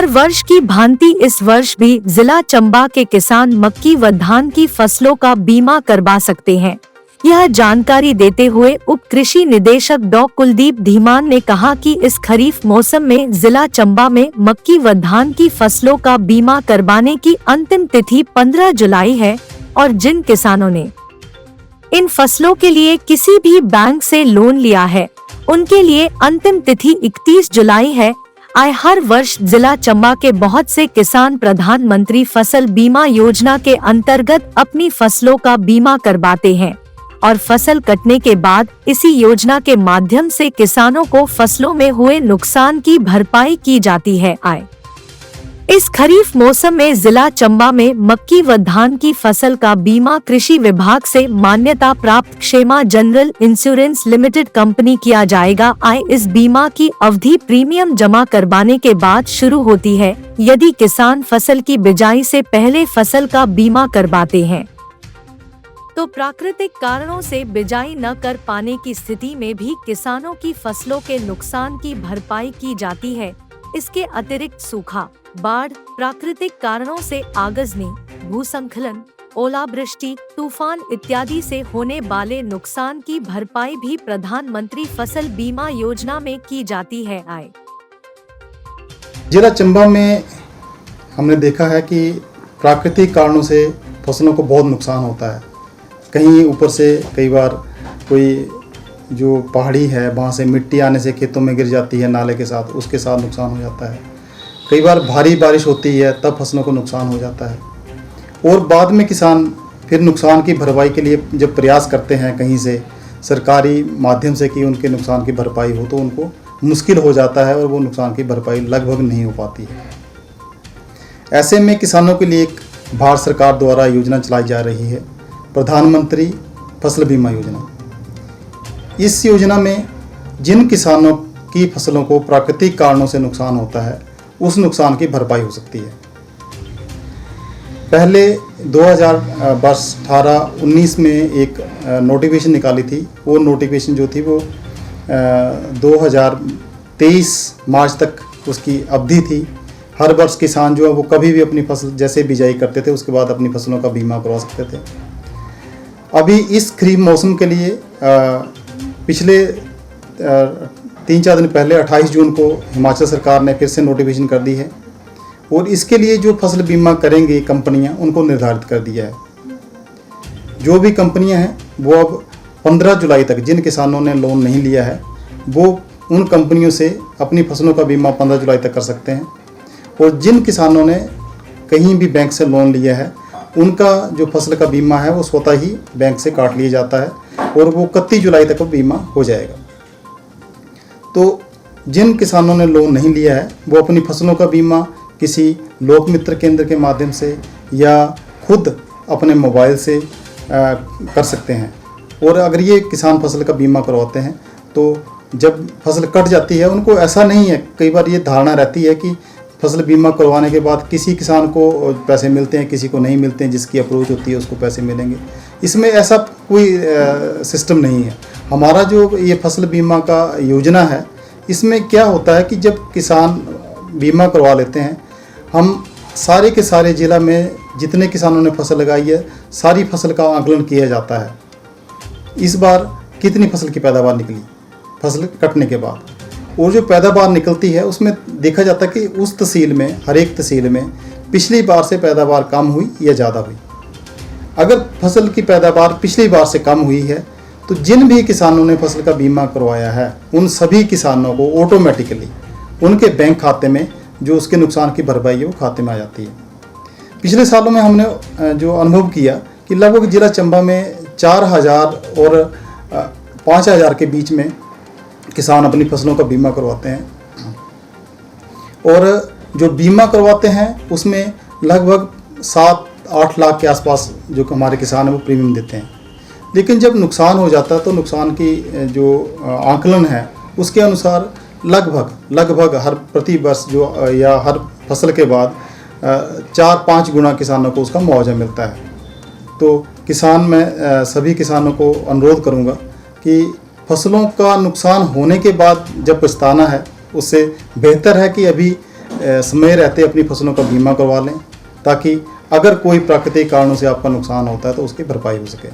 हर वर्ष की भांति इस वर्ष भी जिला चंबा के किसान मक्की व धान की फसलों का बीमा करवा सकते हैं। यह जानकारी देते हुए उप कृषि निदेशक डॉ कुलदीप धीमान ने कहा कि इस खरीफ मौसम में जिला चंबा में मक्की व धान की फसलों का बीमा करवाने की अंतिम तिथि 15 जुलाई है और जिन किसानों ने इन फसलों के लिए किसी भी बैंक से लोन लिया है उनके लिए अंतिम तिथि 31 जुलाई है। हर वर्ष जिला चंबा के बहुत से किसान प्रधानमंत्री फसल बीमा योजना के अंतर्गत अपनी फसलों का बीमा करवाते हैं और फसल कटने के बाद इसी योजना के माध्यम से किसानों को फसलों में हुए नुकसान की भरपाई की जाती है। इस खरीफ मौसम में जिला चंबा में मक्की व धान की फसल का बीमा कृषि विभाग से मान्यता प्राप्त क्षेमा जनरल इंश्योरेंस लिमिटेड कंपनी किया जाएगा। इस बीमा की अवधि प्रीमियम जमा करवाने के बाद शुरू होती है यदि किसान फसल की बिजाई से पहले फसल का बीमा करवाते हैं तो प्राकृतिक कारणों से बिजाई न कर पाने की स्थिति में भी किसानों की फसलों के नुकसान की भरपाई की जाती है। इसके अतिरिक्त सूखा, बाढ़, प्राकृतिक कारणों से आगजनी, भूस्खलन, ओलावृष्टि, तूफान इत्यादि से होने वाले नुकसान की भरपाई भी प्रधानमंत्री फसल बीमा योजना में की जाती है। जिला चंबा में हमने देखा है कि प्राकृतिक कारणों से फसलों को बहुत नुकसान होता है। कहीं ऊपर से कई बार कोई जो पहाड़ी है वहाँ से मिट्टी आने से खेतों में गिर जाती है नाले के साथ, उसके साथ नुकसान हो जाता है। कई बार भारी बारिश होती है तब फसलों को नुकसान हो जाता है और बाद में किसान फिर नुकसान की भरपाई के लिए जब प्रयास करते हैं कहीं से सरकारी माध्यम से कि उनके नुकसान की भरपाई हो तो उनको मुश्किल हो जाता है और वो नुकसान की भरपाई लगभग नहीं हो पाती है। ऐसे में किसानों के लिए एक भारत सरकार द्वारा योजना चलाई जा रही है, प्रधानमंत्री फसल बीमा योजना। इस योजना में जिन किसानों की फसलों को प्राकृतिक कारणों से नुकसान होता है उस नुकसान की भरपाई हो सकती है। पहले 2018-19 में एक नोटिफिकेशन निकाली थी। वो नोटिफिकेशन जो थी वो 2023 मार्च तक उसकी अवधि थी। हर वर्ष किसान जो है वो कभी भी अपनी फसल जैसे बिजाई करते थे उसके बाद अपनी फसलों का बीमा करवा सकते थे। अभी इस खरीफ मौसम के लिए पिछले 3-4 दिन पहले 28 जून को हिमाचल सरकार ने फिर से नोटिफिकेशन कर दी है और इसके लिए जो फसल बीमा करेंगी कंपनियां उनको निर्धारित कर दिया है। जो भी कंपनियां हैं वो अब 15 जुलाई तक जिन किसानों ने लोन नहीं लिया है वो उन कंपनियों से अपनी फसलों का बीमा 15 जुलाई तक कर सकते हैं और जिन किसानों ने कहीं भी बैंक से लोन लिया है उनका जो फसल का बीमा है वो स्वतः ही बैंक से काट लिया जाता है और वो 31 जुलाई तक वो बीमा हो जाएगा। तो जिन किसानों ने लोन नहीं लिया है वो अपनी फसलों का बीमा किसी लोक मित्र केंद्र के माध्यम से या खुद अपने मोबाइल से कर सकते हैं। और अगर ये किसान फसल का बीमा करवाते हैं तो जब फसल कट जाती है उनको ऐसा नहीं है, कई बार ये धारणा रहती है कि फसल बीमा करवाने के बाद किसी किसान को पैसे मिलते हैं किसी को नहीं मिलते हैं, जिसकी अप्रोच होती है उसको पैसे मिलेंगे। इसमें ऐसा कोई सिस्टम नहीं है। हमारा जो ये फसल बीमा का योजना है इसमें क्या होता है कि जब किसान बीमा करवा लेते हैं हम सारे के सारे ज़िला में जितने किसानों ने फसल लगाई है सारी फसल का आकलन किया जाता है। इस बार कितनी फसल की पैदावार निकली फसल कटने के बाद, और जो पैदावार निकलती है उसमें देखा जाता है कि उस तहसील में हर एक तहसील में पिछली बार से पैदावार कम हुई या ज़्यादा हुई। अगर फसल की पैदावार पिछली बार से कम हुई है तो जिन भी किसानों ने फसल का बीमा करवाया है उन सभी किसानों को ऑटोमेटिकली उनके बैंक खाते में जो उसके नुकसान की भरपाई है वो खाते में आ जाती है। पिछले सालों में हमने जो अनुभव किया कि लगभग जिला चंबा में 4000 और 5000 के बीच में किसान अपनी फसलों का बीमा करवाते हैं और जो बीमा करवाते हैं उसमें लगभग 7-8 लाख के आसपास जो हमारे किसान हैं वो प्रीमियम देते हैं। लेकिन जब नुकसान हो जाता है तो नुकसान की जो आकलन है उसके अनुसार लगभग हर प्रति वर्ष जो या हर फसल के बाद 4-5 गुना किसानों को उसका मुआवजा मिलता है। तो मैं सभी किसानों को अनुरोध करूंगा कि फसलों का नुकसान होने के बाद जब पछताना है उससे बेहतर है कि अभी समय रहते अपनी फसलों का बीमा करवा लें, ताकि अगर कोई प्राकृतिक कारणों से आपका नुकसान होता है तो उसकी भरपाई हो सके।